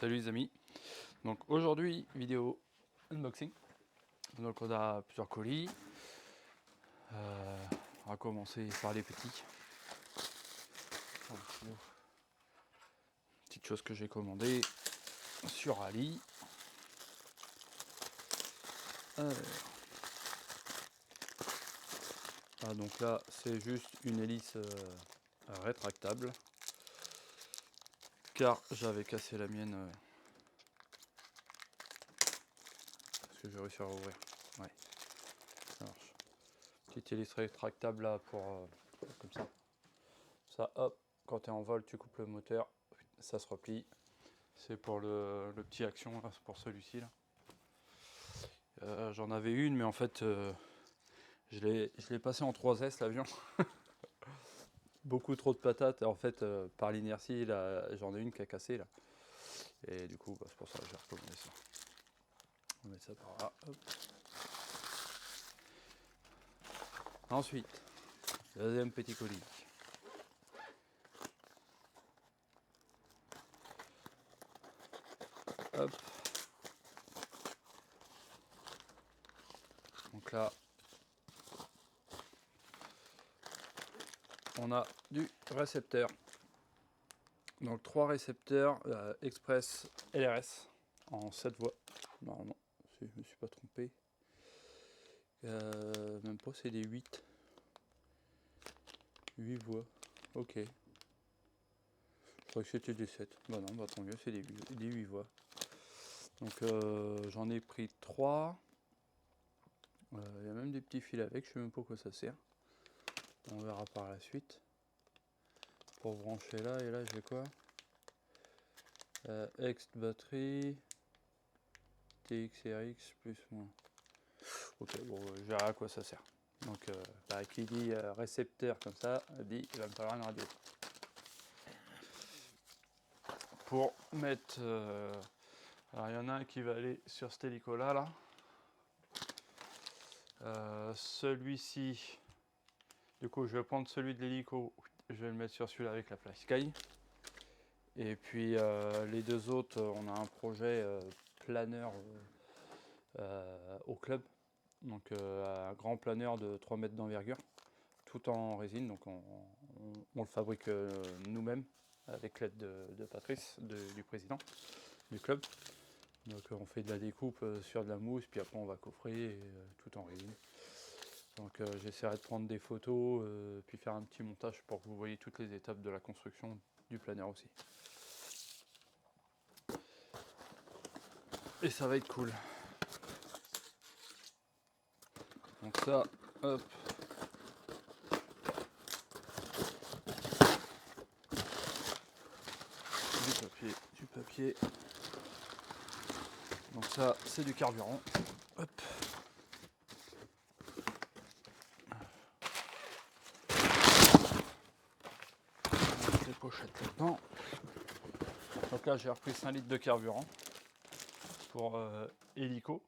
Salut les amis, donc aujourd'hui vidéo unboxing. Donc on a plusieurs colis, on va commencer par les petits. Petite chose que j'ai commandée sur Ali. Donc là c'est juste une hélice rétractable car j'avais cassé la mienne parce que j'ai réussi à rouvrir. Ouais, ça marche. Petite hélice rétractable là pour comme ça. Ça, hop, quand tu es en vol, tu coupes le moteur, ça se replie. C'est pour le petit action, là, c'est pour celui-ci. Là. J'en avais une, mais en fait, je l'ai passé en 3S l'avion. Beaucoup trop de patates. En fait, par l'inertie, j'en ai une qui a cassé. Là. Et du coup, c'est pour ça que j'ai recommandé ça. On met ça par là. Hop. Ensuite, deuxième petit colis. Hop. Donc là, on a du récepteur. Donc 3 récepteurs Express LRS en 7 voies. Normalement, si je ne me suis pas trompé. Même pas, c'est des 8 voies. Ok. Je crois que c'était des 7. Bah non, bah tant mieux, c'est des 8 voies. Donc j'en ai pris 3. Il y a même des petits fils avec, je sais même pas quoi ça sert. On verra par la suite. Pour brancher là, et là j'ai quoi? Ext batterie TXRX plus moins. Ok, bon, je verrai à quoi ça sert. Donc, qui dit récepteur comme ça, dit il va me falloir une radio. Pour mettre. Alors, il y en a un qui va aller sur cet hélico là. Celui-ci, du coup, je vais prendre celui de l'hélico, je vais le mettre sur celui-là avec la Fly Sky. Et puis, les deux autres, on a un projet planeur au club. Donc, un grand planeur de 3 mètres d'envergure. Tout en résine, donc on le fabrique nous-mêmes avec l'aide de Patrice, du président du club. Donc on fait de la découpe sur de la mousse, puis après on va coffrer tout en résine. Donc j'essaierai de prendre des photos, puis faire un petit montage pour que vous voyez toutes les étapes de la construction du planeur aussi. Et ça va être cool. Donc ça, hop. Du papier. Donc ça, c'est du carburant. Hop. Des pochettes là-dedans. Donc là, j'ai repris 5 litres de carburant pour hélico.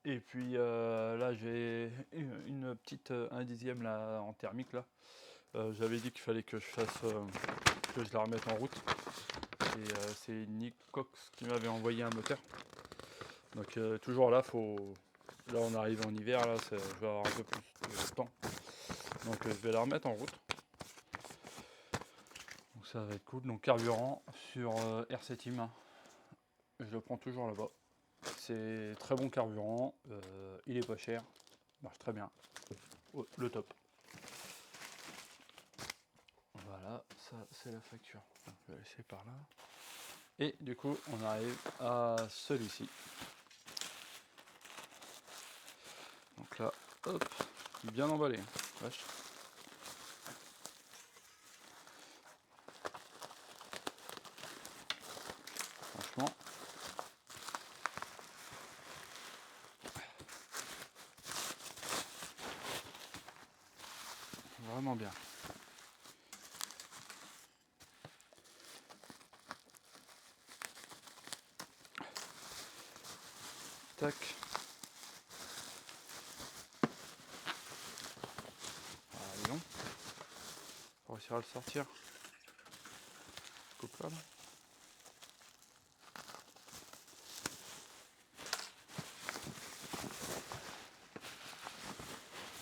Et puis là, j'ai une petite 1/10 là, en thermique là. J'avais dit qu'il fallait que je fasse que je la remette en route. Et c'est Nick Cox qui m'avait envoyé un moteur. Donc toujours là, là on arrive en hiver, là je vais avoir un peu plus de temps. Donc je vais la remettre en route. Donc ça va être cool. Donc carburant sur RC Team. Je le prends toujours là-bas. C'est très bon carburant, il est pas cher, marche très bien. Oh, le top. Voilà, ça c'est la facture. Donc, je vais laisser par là. Et du coup, on arrive à celui-ci. Donc là, hop, bien emballé. Vache. Franchement. Vraiment bien. Tac. Voilà, disons. Pour réussir à le sortir. Coupe là.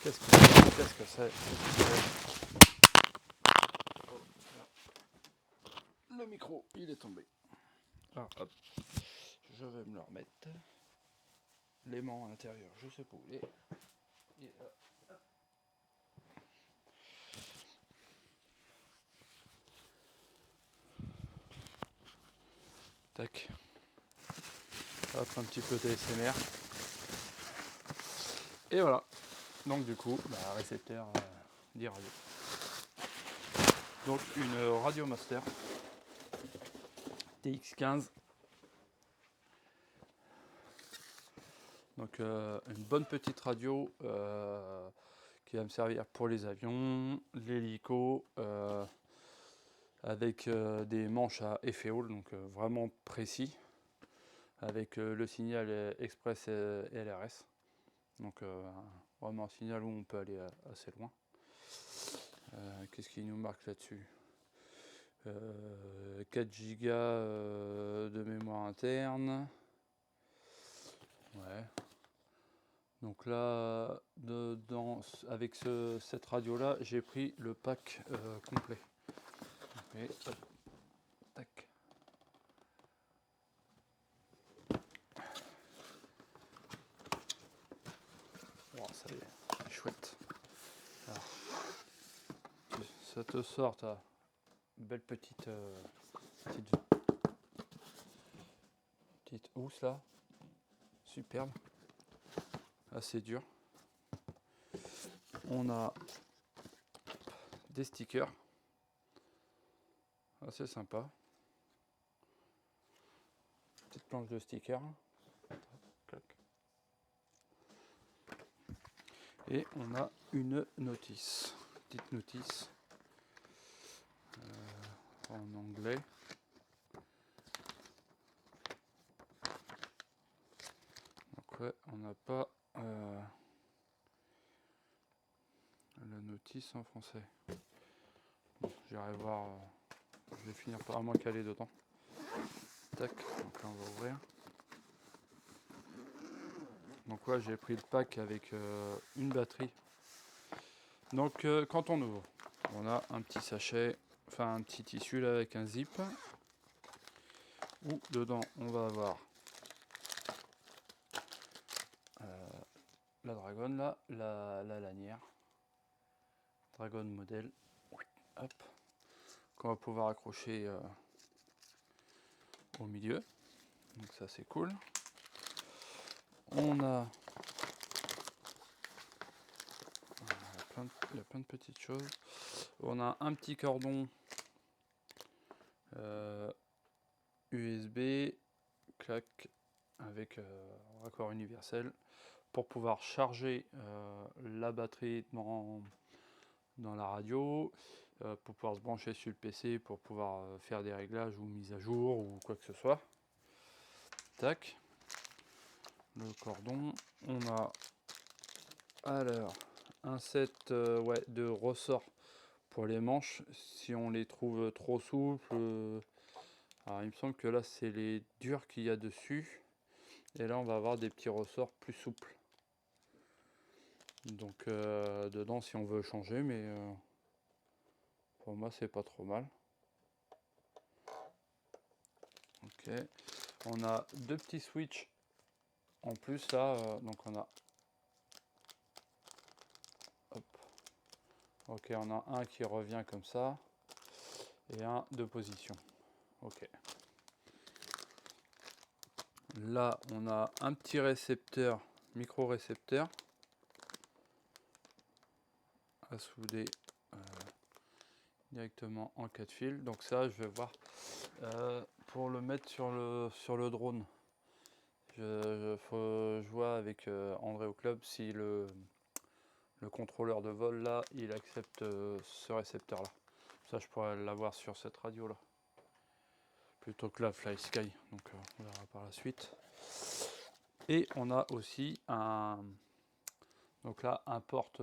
Qu'est-ce que c'est? Le micro, il est tombé. Alors, hop, je vais me le remettre. L'aimant à l'intérieur, je sais pas où il est. Il est là. Tac. Hop, un petit peu d'ASMR. Et voilà. Donc du coup, récepteur d'e-radio. Donc une Radio Master TX15. Donc une bonne petite radio qui va me servir pour les avions, l'hélico, avec des manches à effet Hall, donc vraiment précis, avec le signal express et LRS. Donc vraiment un signal où on peut aller assez loin. Qu'est-ce qui nous marque là-dessus? 4 Go de mémoire interne. Ouais. Donc là, avec cette radio là, j'ai pris le pack complet. Et, hop, tac. Oh, ça y est, c'est chouette. Alors, ça te sort ta belle petite housse là, superbe, assez dur. On a des stickers, assez sympa. Petite planche de stickers. Et on a une notice, petite notice en anglais. Donc ouais, on n'a pas la notice en français. Bon, j'irai voir, je vais finir par moins caler dedans. Tac, donc là on va ouvrir. Donc ouais, j'ai pris le pack avec une batterie. Donc quand on ouvre, on a un petit sachet, enfin un petit tissu là avec un zip. Où dedans on va avoir la dragonne là, la lanière. Dragon modèle. Hop. Qu'on va pouvoir accrocher au milieu. Donc ça c'est cool. On a il y a plein de petites choses. On a un petit cordon USB, clac, avec raccord universel pour pouvoir charger la batterie dans la radio, pour pouvoir se brancher sur le PC, pour pouvoir faire des réglages ou mise à jour ou quoi que ce soit. Tac. Le cordon. On a alors un set de ressorts pour les manches si on les trouve trop souples. Alors il me semble que là c'est les durs qu'il y a dessus et là on va avoir des petits ressorts plus souples. Donc dedans si on veut changer, mais pour moi c'est pas trop mal. Ok, on a deux petits switches en plus là, donc on a hop. Ok, on a un qui revient comme ça et un de position. Ok. Là, on a un petit récepteur, micro-récepteur à souder directement en 4 fils. Donc ça, je vais voir pour le mettre sur le drone. Je vois avec André au club si le contrôleur de vol là, il accepte ce récepteur là. Ça, je pourrais l'avoir sur cette radio là. Plutôt que la Fly Sky, donc on verra par la suite. Et on a aussi donc là un porte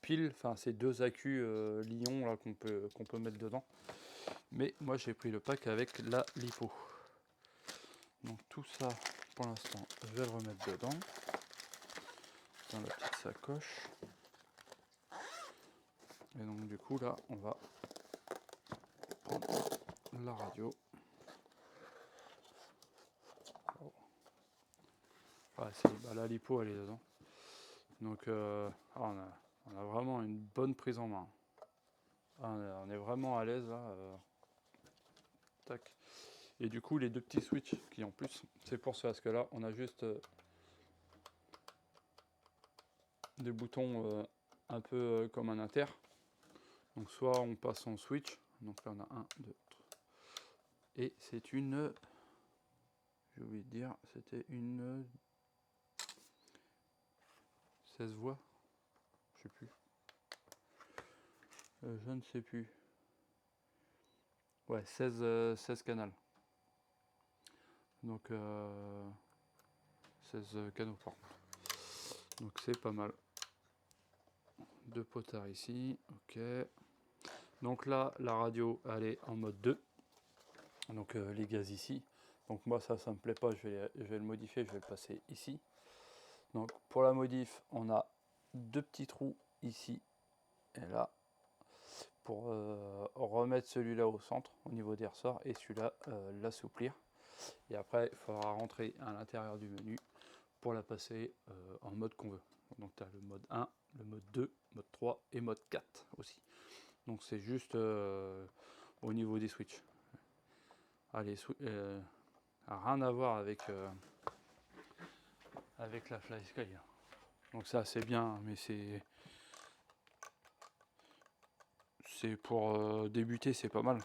pile, enfin c'est deux accus Lion là qu'on peut mettre dedans. Mais moi j'ai pris le pack avec la lipo. Donc tout ça pour l'instant je vais le remettre dedans. dans la petite sacoche. Et donc du coup là on va prendre la radio. La lipo elle est dedans. Donc on a vraiment une bonne prise en main. On est vraiment à l'aise là. Tac. Et du coup les deux petits switches qui en plus, c'est pour ça, parce que là on a juste des boutons un peu comme un inter. Donc soit on passe en switch, donc là on a 1, 2, 3. Et c'est une, j'ai oublié de dire, c'était une 16 voix, je sais plus. Je ne sais plus. Ouais, 16 canaux. Donc 16 canaux par contre. Donc c'est pas mal. Deux potards ici, ok. Donc là, la radio, elle est en mode 2. Donc les gaz ici. Donc moi ça me plaît pas, je vais le modifier, je vais le passer ici. Donc pour la modif, on a deux petits trous ici et là pour remettre celui-là au centre au niveau des ressorts et celui-là l'assouplir. Et après il faudra rentrer à l'intérieur du menu pour la passer en mode qu'on veut. Donc tu as le mode 1, le mode 2, mode 3 et mode 4 aussi. Donc c'est juste au niveau des switches. Allez, rien à voir avec la FlySky. Donc ça c'est bien, mais c'est pour débuter, c'est pas mal.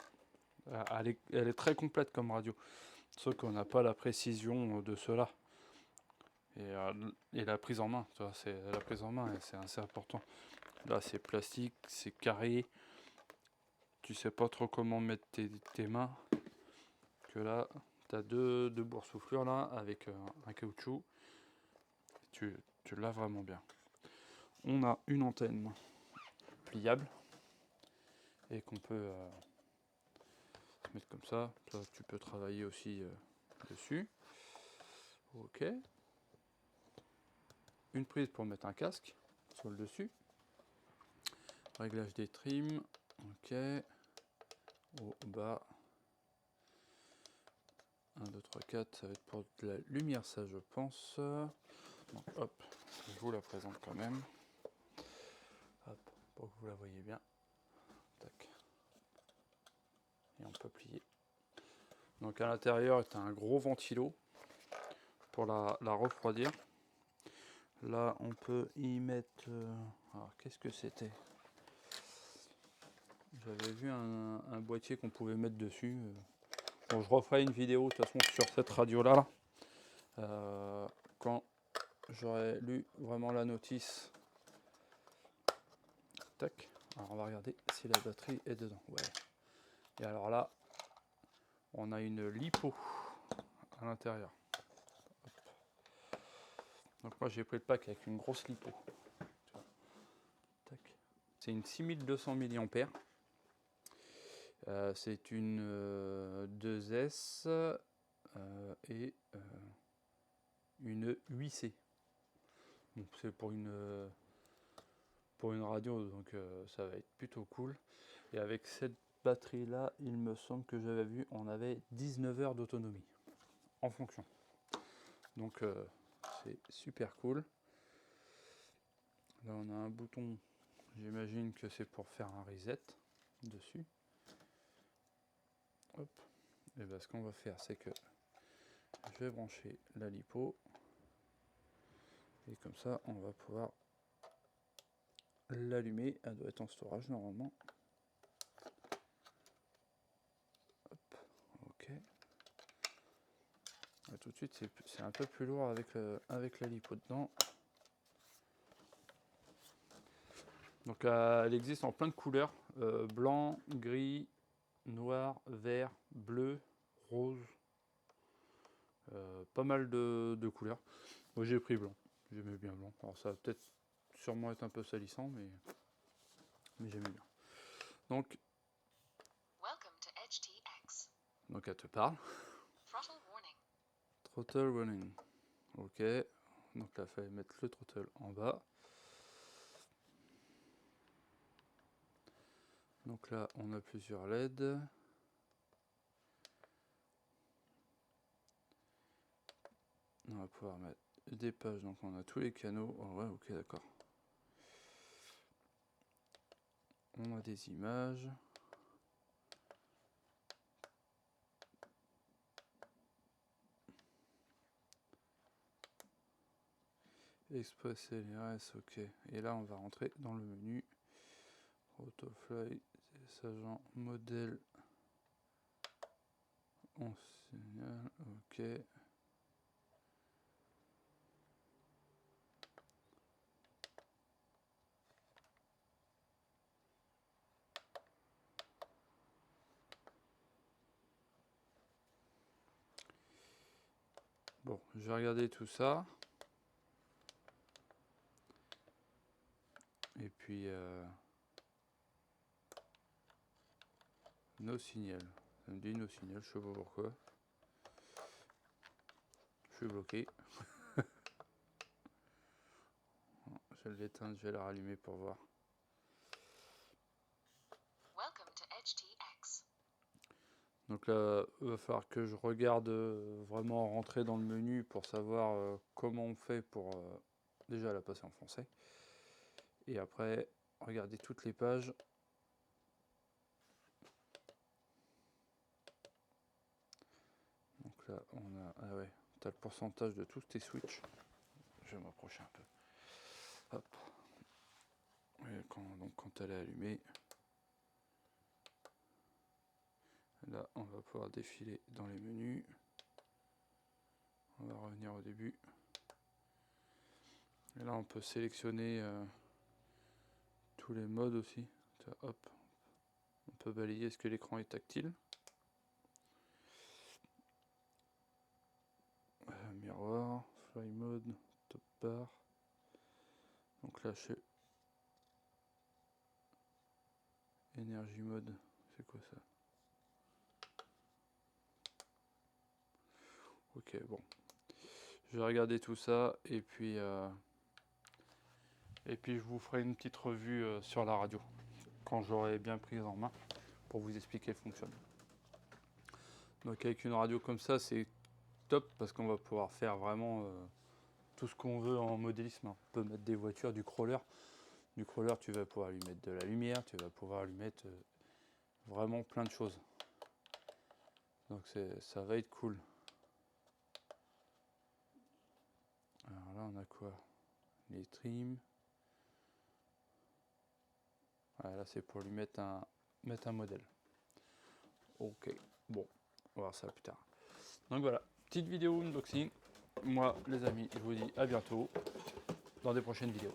Elle est très complète comme radio, sauf qu'on n'a pas la précision de cela. Et la prise en main, la prise en main, c'est assez important. Là c'est plastique, c'est carré, tu sais pas trop comment mettre tes mains. Que là, tu as deux boursouflures là avec un caoutchouc. Tu l'as vraiment bien. On a une antenne pliable et qu'on peut se mettre comme ça. Toi, tu peux travailler aussi dessus. Ok. Une prise pour mettre un casque sur le dessus. Réglage des trims. Ok. Au bas. 1, 2, 3, 4. Ça va être pour de la lumière, ça je pense. Donc hop, je vous la présente quand même. Hop, pour que vous la voyez bien. Tac. Et on peut plier. Donc à l'intérieur, tu as un gros ventilo pour la refroidir. Là, on peut y mettre... alors, qu'est-ce que c'était? J'avais vu un boîtier qu'on pouvait mettre dessus. Bon, je referai une vidéo de toute façon sur cette radio-là. Quand j'aurai lu vraiment la notice. Tac. Alors, on va regarder si la batterie est dedans. Ouais. Et alors là, on a une lipo à l'intérieur. Donc moi j'ai pris le pack avec une grosse lipo. C'est une 6200 mAh. C'est une 2S et une 8C. Donc c'est pour une radio, donc ça va être plutôt cool. Et avec cette batterie là, il me semble que j'avais vu, on avait 19 heures d'autonomie en fonction. Donc c'est super cool. Là on a un bouton, j'imagine que c'est pour faire un reset dessus. Hop. Et bien ce qu'on va faire, c'est que je vais brancher la lipo et comme ça on va pouvoir l'allumer. Elle doit être en storage normalement. Hop. Ok. Et tout de suite c'est un peu plus lourd avec la lipo dedans. Donc elle existe en plein de couleurs, blanc, gris, noir, vert, bleu, rose, pas mal de couleurs. Moi j'ai pris blanc, j'aimais bien blanc. Alors ça va peut-être sûrement être un peu salissant, mais j'aimais bien. Donc elle te parle. Throttle warning. Ok, Donc là, il fallait mettre le throttle en bas. Donc là, on a plusieurs LED. On va pouvoir mettre des pages, donc on a tous les canaux. Oh ouais, ok, d'accord. On a des images. Express LRS, ok. Et là, on va rentrer dans le menu. Autofly, agent modèle. On signale, ok. Bon, je vais regarder tout ça. Et puis, no signal. Ça me dit no signal, je sais pas pourquoi. Je suis bloqué. Je vais l'éteindre, je vais la rallumer pour voir. Donc là, il va falloir que je regarde vraiment rentrer dans le menu pour savoir comment on fait pour déjà la passer en français. Et après, regarder toutes les pages. Donc là, on a... Ah ouais, tu as le pourcentage de tous tes switches. Je vais m'approcher un peu. Hop. Et quand elle est allumée, là, on va pouvoir défiler dans les menus. On va revenir au début. Et là, on peut sélectionner tous les modes aussi. Hop. On peut balayer est-ce que l'écran est tactile. Miroir, fly mode, top bar. Donc là, chez Energy mode, c'est quoi ça? Ok, bon. Je vais regarder tout ça et puis je vous ferai une petite revue sur la radio quand j'aurai bien pris en main pour vous expliquer le fonctionnement. Donc avec une radio comme ça, c'est top parce qu'on va pouvoir faire vraiment tout ce qu'on veut en modélisme. On peut mettre des voitures, du crawler. Du crawler, tu vas pouvoir lui mettre de la lumière, tu vas pouvoir lui mettre vraiment plein de choses. Donc ça va être cool. Alors là, on a quoi? Les trims. Voilà, là, c'est pour lui mettre un modèle. Ok, bon, on va voir ça plus tard. Donc voilà, petite vidéo unboxing. Moi, les amis, je vous dis à bientôt dans des prochaines vidéos.